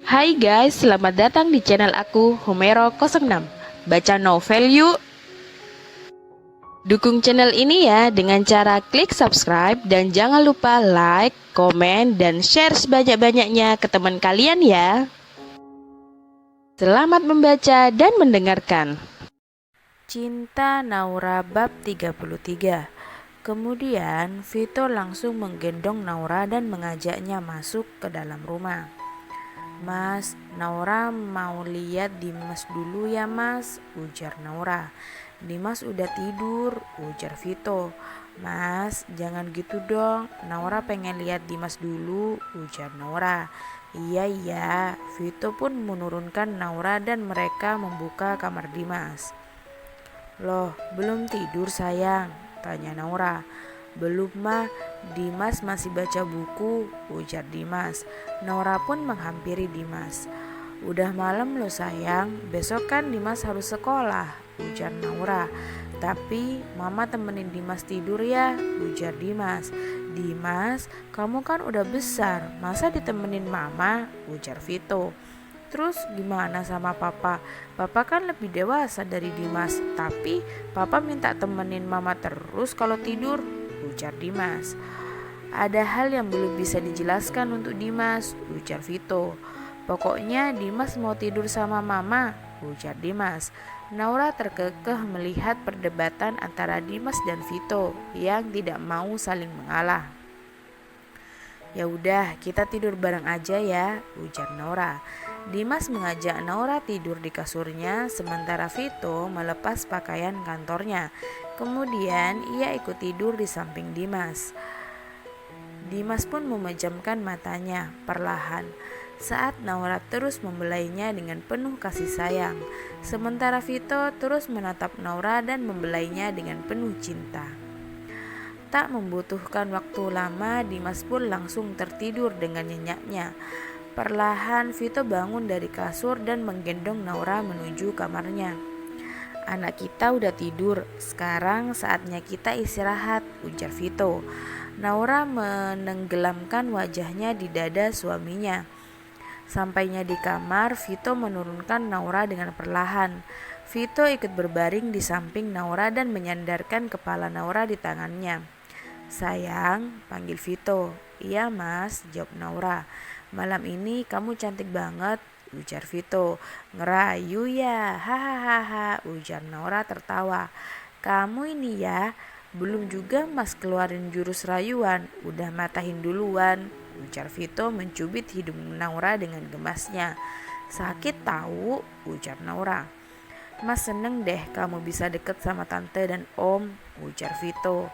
Hai guys, selamat datang di channel aku, Homero06. Baca novel yuk! Dukung channel ini ya dengan cara klik subscribe dan jangan lupa like, komen, dan share sebanyak-banyaknya ke teman kalian ya. Selamat membaca dan mendengarkan. Cinta Naura bab 33. Kemudian Vito langsung menggendong Naura dan mengajaknya masuk ke dalam rumah. "Mas, Naura mau lihat Dimas dulu ya mas," ujar Naura. "Dimas udah tidur," ujar Vito. "Mas, jangan gitu dong, Naura pengen lihat Dimas dulu," ujar Naura. "Iya iya," Vito pun menurunkan Naura dan mereka membuka kamar Dimas. "Loh, belum tidur sayang?" tanya Naura. "Belum mah, Dimas masih baca buku," ujar Dimas. Naura pun menghampiri Dimas. "Udah malam loh sayang, besok kan Dimas harus sekolah," ujar Naura. "Tapi mama temenin Dimas tidur ya," ujar Dimas. "Dimas, kamu kan udah besar, masa ditemenin mama?" ujar Vito. "Terus gimana sama papa? Papa kan lebih dewasa dari Dimas, tapi papa minta temenin mama terus kalau tidur," ujar Dimas. "Ada hal yang belum bisa dijelaskan untuk Dimas," ujar Vito. "Pokoknya Dimas mau tidur sama mama," ujar Dimas. Naura terkekeh melihat perdebatan antara Dimas dan Vito yang tidak mau saling mengalah. "Ya udah, kita tidur bareng aja ya," ujar Naura. Dimas mengajak Naura tidur di kasurnya sementara Vito melepas pakaian kantornya. Kemudian ia ikut tidur di samping Dimas. Dimas pun memejamkan matanya perlahan saat Naura terus membelainya dengan penuh kasih sayang. Sementara Vito terus menatap Naura dan membelainya dengan penuh cinta. Tak membutuhkan waktu lama, Dimas pun langsung tertidur dengan nyenyaknya. Perlahan Vito bangun dari kasur dan menggendong Naura menuju kamarnya. "Anak kita udah tidur, sekarang saatnya kita istirahat," ujar Vito. Naura menenggelamkan wajahnya di dada suaminya. Sampainya di kamar, Vito menurunkan Naura dengan perlahan. Vito ikut berbaring di samping Naura dan menyandarkan kepala Naura di tangannya. "Sayang," panggil Vito. "Iya mas," jawab Naura. "Malam ini kamu cantik banget," ujar Vito. "Ngerayu ya, hahaha," ujar Naura tertawa. "Kamu ini ya, belum juga mas keluarin jurus rayuan, udah matahin duluan," ujar Vito mencubit hidung Naura dengan gemasnya. "Sakit tahu," ujar Naura. "Mas seneng deh kamu bisa deket sama tante dan om," ujar Vito.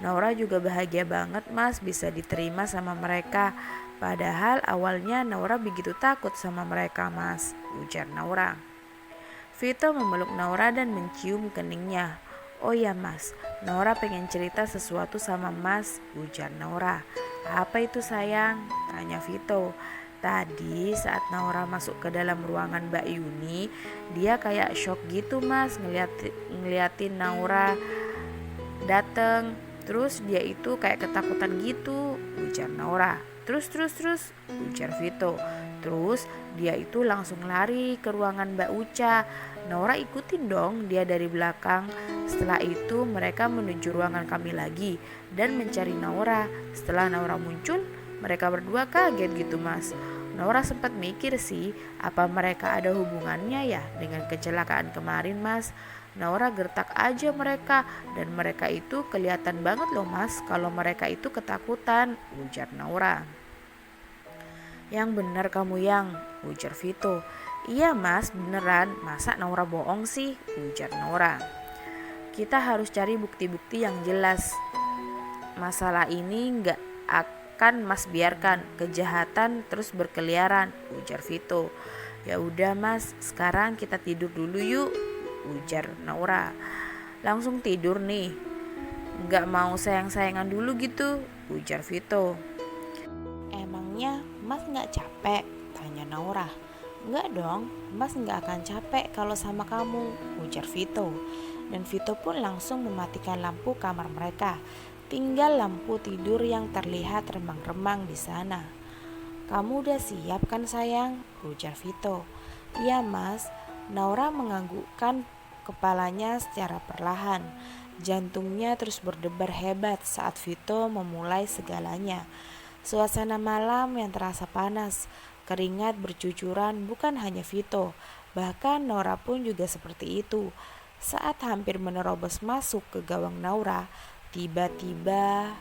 "Naura juga bahagia banget mas bisa diterima sama mereka. Padahal awalnya Naura begitu takut sama mereka mas," ujar Naura. Vito memeluk Naura dan mencium keningnya. "Oh ya mas, Naura pengen cerita sesuatu sama mas," ujar Naura. "Apa itu sayang?" tanya Vito. "Tadi saat Naura masuk ke dalam ruangan Mbak Yuni, dia kayak shock gitu mas ngeliatin Naura dateng. Terus dia itu kayak ketakutan gitu," ujar Naura. Terus, ujar Vito. "Terus dia itu langsung lari ke ruangan Mbak Uca. Naura ikutin dong dia dari belakang. Setelah itu mereka menuju ruangan kami lagi dan mencari Naura. Setelah Naura muncul, mereka berdua kaget gitu mas. Naura sempat mikir sih, apa mereka ada hubungannya ya dengan kecelakaan kemarin mas. Naura gertak aja mereka, dan mereka itu kelihatan banget loh mas kalau mereka itu ketakutan," ujar Naura. "Yang bener kamu yang," ujar Vito. "Iya mas, beneran, masa Naura bohong sih," ujar Naura. "Kita harus cari bukti-bukti yang jelas. Masalah ini gak akan mas biarkan kejahatan terus berkeliaran," ujar Vito. "Ya udah mas, sekarang kita tidur dulu yuk," ujar Naura. "Langsung tidur nih? Gak mau sayang-sayangan dulu gitu?" ujar Vito. "Emangnya mas gak capek?" tanya Naura. "Enggak dong, mas gak akan capek kalau sama kamu," ujar Vito. Dan Vito pun langsung mematikan lampu kamar mereka. Tinggal lampu tidur yang terlihat remang-remang di sana. Kamu udah siap kan sayang? Ujar Vito. Iya mas. Naura menganggukkan kepalanya secara perlahan. Jantungnya terus berdebar hebat saat Vito memulai segalanya. Suasana malam yang terasa panas, keringat bercucuran bukan hanya Vito, bahkan Naura pun juga seperti itu. Saat hampir menerobos masuk ke gawang Naura, tiba-tiba,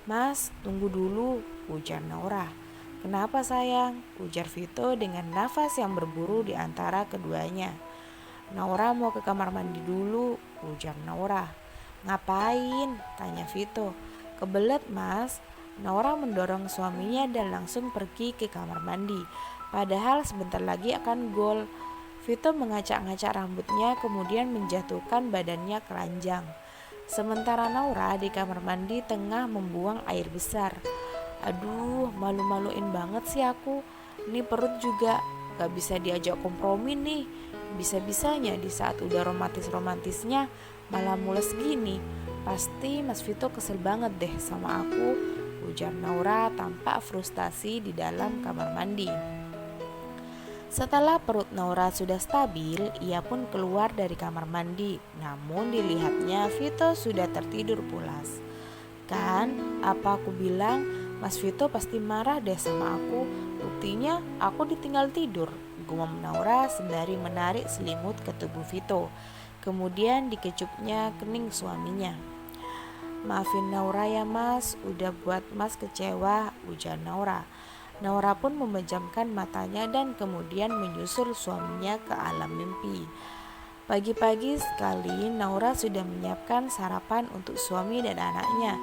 "Mas, tunggu dulu," ujar Naura. "Kenapa sayang?" ujar Vito dengan nafas yang berburu di antara keduanya. "Naura mau ke kamar mandi dulu," ujar Naura. "Ngapain?" tanya Vito. "Kebelet mas." Naura mendorong suaminya dan langsung pergi ke kamar mandi. Padahal sebentar lagi akan gol. Vito mengacak-ngacak rambutnya kemudian menjatuhkan badannya ke ranjang. Sementara Naura di kamar mandi tengah membuang air besar. "Aduh, malu-maluin banget sih aku. Ini perut juga gak bisa diajak kompromi nih. Bisa-bisanya di saat udah romantis-romantisnya malah mules gini. Pasti Mas Vito kesel banget deh sama aku," ujar Naura tampak frustasi di dalam kamar mandi. Setelah perut Naura sudah stabil, ia pun keluar dari kamar mandi. Namun dilihatnya Vito sudah tertidur pulas. "Kan, apa aku bilang, Mas Vito pasti marah deh sama aku. Buktinya aku ditinggal tidur," gumam Naura sembari menarik selimut ke tubuh Vito. Kemudian dikecupnya kening suaminya. "Maafin Naura ya mas, udah buat mas kecewa," ujar Naura. Naura pun memejamkan matanya dan kemudian menyusul suaminya ke alam mimpi. Pagi-pagi sekali Naura sudah menyiapkan sarapan untuk suami dan anaknya.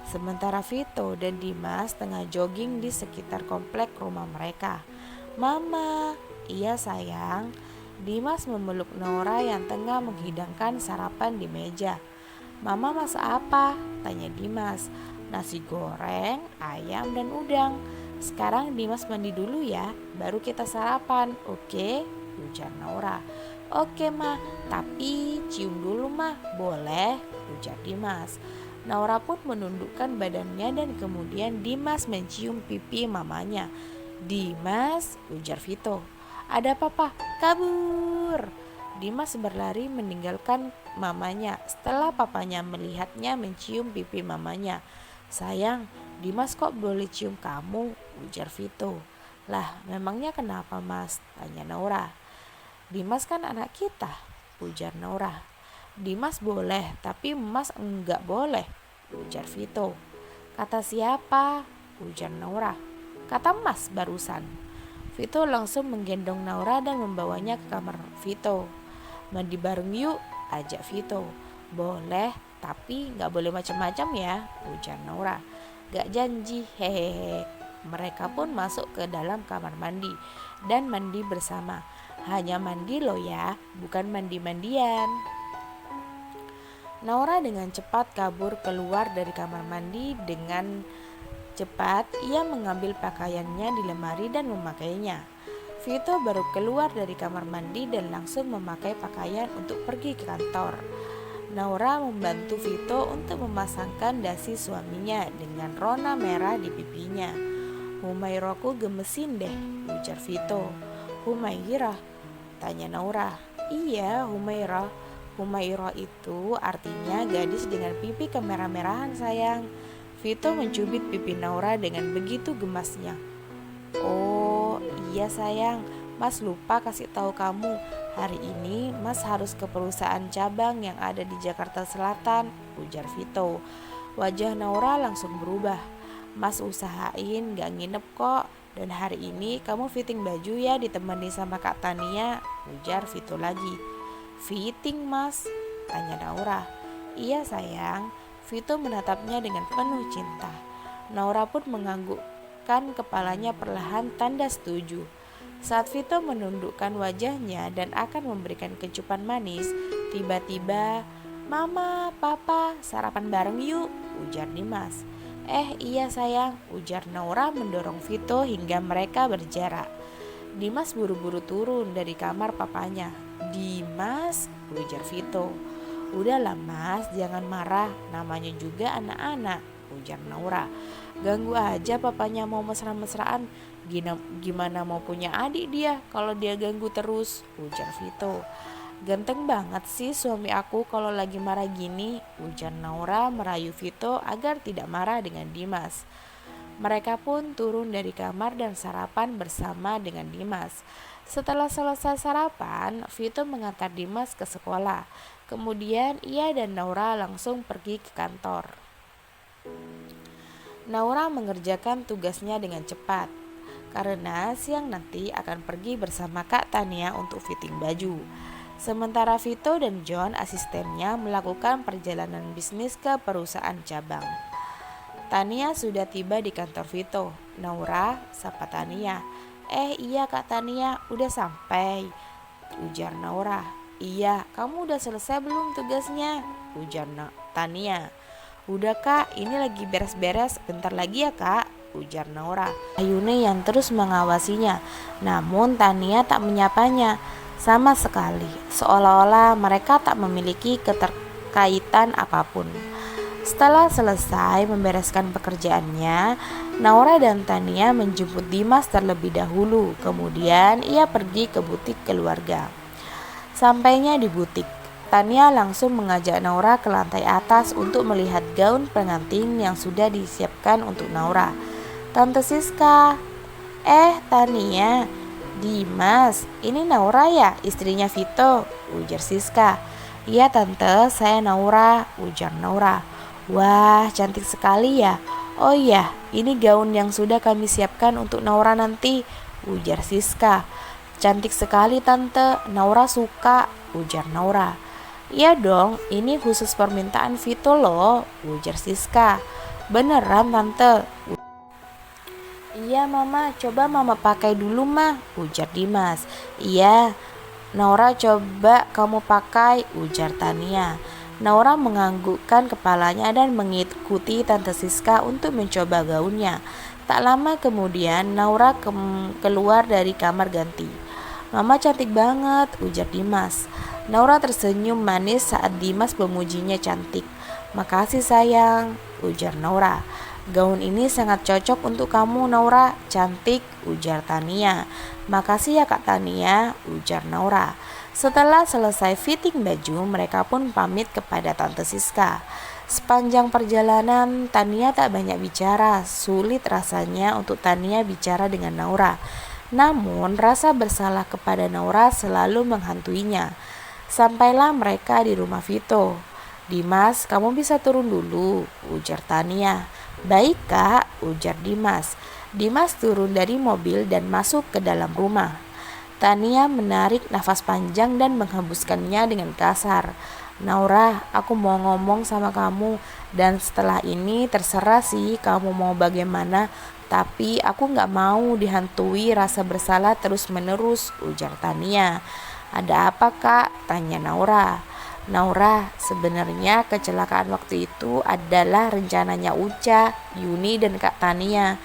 Sementara Vito dan Dimas tengah jogging di sekitar komplek rumah mereka. "Mama." "Iya sayang." Dimas memeluk Naura yang tengah menghidangkan sarapan di meja. "Mama masak apa?" tanya Dimas. "Nasi goreng, ayam, dan udang. Sekarang Dimas mandi dulu ya, baru kita sarapan, oke?" ujar Naura. "Oke ma, tapi cium dulu mah, boleh?" ujar Dimas. Naura pun menundukkan badannya dan kemudian Dimas mencium pipi mamanya. "Dimas," ujar Vito. "Ada papa, kabur!" Dimas berlari meninggalkan mamanya setelah papanya melihatnya mencium pipi mamanya. "Sayang, Dimas kok boleh cium kamu?" ujar Vito. "Lah, memangnya kenapa mas?" tanya Naura. "Dimas kan anak kita," ujar Naura. "Dimas boleh, tapi mas enggak boleh," ujar Vito. "Kata siapa?" ujar Naura. "Kata mas barusan." Vito langsung menggendong Naura dan membawanya ke kamar Vito. "Mandi bareng yuk," ajak Vito. "Boleh, tapi gak boleh macam-macam ya," ujar Naura. "Gak janji, hehehe." Mereka pun masuk ke dalam kamar mandi dan mandi bersama. Hanya mandi loh ya, bukan mandi-mandian. Naura dengan cepat kabur keluar dari kamar mandi. Dengan cepat ia mengambil pakaiannya di lemari dan memakainya. Vito baru keluar dari kamar mandi dan langsung memakai pakaian untuk pergi ke kantor. Naura membantu Vito untuk memasangkan dasi suaminya dengan rona merah di pipinya. "Humairaku gemesin deh," ujar Vito. "Humairah?" tanya Naura. "Iya, Humairah. Humairah itu artinya gadis dengan pipi kemerah-merahan sayang." Vito mencubit pipi Naura dengan begitu gemasnya. "Oh iya sayang, mas lupa kasih tahu kamu. Hari ini mas harus ke perusahaan cabang yang ada di Jakarta Selatan," ujar Vito. Wajah Naura langsung berubah. "Mas usahain gak nginep kok. Dan hari ini kamu fitting baju ya ditemani sama Kak Tania," ujar Vito lagi. "Fitting mas?" tanya Naura. "Iya sayang." Vito menatapnya dengan penuh cinta. Naura pun menganggukkan kepalanya perlahan tanda setuju. Saat Vito menundukkan wajahnya dan akan memberikan kecupan manis, tiba-tiba, "Mama, Papa, sarapan bareng yuk," ujar Dimas. Iya sayang," ujar Naura mendorong Vito hingga mereka berjarak. Dimas buru-buru turun dari kamar papanya. "Dimas," ujar Vito. "Udahlah mas, jangan marah, namanya juga anak-anak," ujar Naura. Ganggu aja papanya mau mesra-mesraan. Gimana mau punya adik dia kalau dia ganggu terus, ujar Vito. Ganteng banget sih suami aku kalau lagi marah gini, ujar Naura merayu Vito agar tidak marah dengan Dimas. Mereka pun turun dari kamar dan sarapan bersama dengan Dimas. Setelah selesai sarapan, Vito mengantar Dimas ke sekolah. Kemudian ia dan Naura langsung pergi ke kantor. Naura mengerjakan tugasnya dengan cepat karena siang nanti akan pergi bersama Kak Tania untuk fitting baju. Sementara Vito dan John, asistennya, melakukan perjalanan bisnis ke perusahaan cabang. Tania sudah tiba di kantor Vito. Naura sapa Tania. Iya Kak Tania, udah sampai, ujar Naura. Iya, kamu udah selesai belum tugasnya, ujar Tania. Udah Kak, ini lagi beres-beres, bentar lagi ya Kak, ujar Naura. Ayune yang terus mengawasinya, namun Tania tak menyapanya sama sekali, seolah-olah mereka tak memiliki keterkaitan apapun. Setelah selesai membereskan pekerjaannya, Naura dan Tania menjemput Dimas terlebih dahulu. Kemudian ia pergi ke butik keluarga. Sampainya di butik, Tania langsung mengajak Naura ke lantai atas untuk melihat gaun pengantin yang sudah disiapkan untuk Naura. Tante Siska, Tania, Dimas, ini Naura ya, istrinya Vito, ujar Siska. Iya tante, saya Naura, ujar Naura. Wah, cantik sekali ya. Oh iya, ini gaun yang sudah kami siapkan untuk Naura nanti, ujar Siska. Cantik sekali tante, Naura suka, ujar Naura. Iya dong, ini khusus permintaan Vito loh, ujar Siska. Beneran tante? Iya mama, coba mama pakai dulu mah, ujar Dimas. Iya, Naura coba kamu pakai, ujar Tania. Naura menganggukkan kepalanya dan mengikuti Tante Siska untuk mencoba gaunnya. Tak lama kemudian Naura keluar dari kamar ganti. Mama cantik banget, ujar Dimas. Naura tersenyum manis saat Dimas memujinya cantik. Makasih sayang, ujar Naura. Gaun ini sangat cocok untuk kamu Naura, cantik, ujar Tania. Makasih ya Kak Tania, ujar Naura. Setelah selesai fitting baju, mereka pun pamit kepada Tante Siska. Sepanjang perjalanan, Tania tak banyak bicara. Sulit rasanya untuk Tania bicara dengan Naura. Namun, rasa bersalah kepada Naura selalu menghantuinya. Sampailah mereka di rumah Vito. Dimas, kamu bisa turun dulu, ujar Tania. Baik Kak, ujar Dimas. Dimas turun dari mobil dan masuk ke dalam rumah. Tania menarik nafas panjang dan menghembuskannya dengan kasar. Naura, aku mau ngomong sama kamu, dan setelah ini terserah sih kamu mau bagaimana, tapi aku gak mau dihantui rasa bersalah terus menerus, ujar Tania. Ada apa Kak? Tanya Naura. Naura, sebenarnya kecelakaan waktu itu adalah rencananya Uca, Yuni, dan Kak Tania.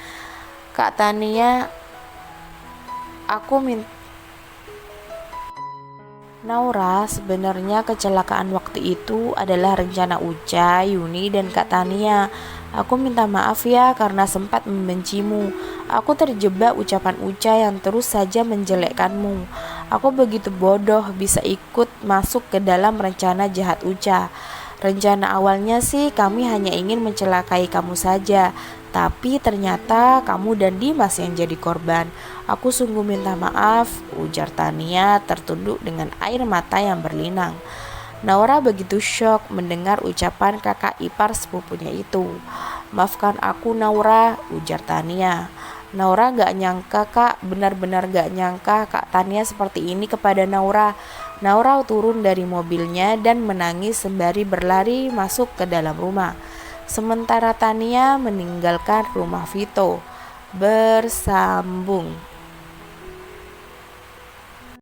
Kak Tania, aku minta Naura, sebenarnya kecelakaan waktu itu adalah rencana Uca, Yuni, dan Kak Tania. Aku minta maaf ya karena sempat membencimu. Aku terjebak ucapan Uca yang terus saja menjelekkanmu. Aku begitu bodoh bisa ikut masuk ke dalam rencana jahat Uca. Rencana awalnya sih kami hanya ingin mencelakai kamu saja, tapi ternyata kamu dan Dimas yang jadi korban. Aku sungguh minta maaf, ujar Tania tertunduk dengan air mata yang berlinang. Naura begitu syok mendengar ucapan kakak ipar sepupunya itu. Maafkan aku Naura, ujar Tania. Naura gak nyangka Kak, benar-benar gak nyangka Kak Tania seperti ini kepada Naura. Naura turun dari mobilnya dan menangis sembari berlari masuk ke dalam rumah. Sementara Tania meninggalkan rumah Vito. Bersambung.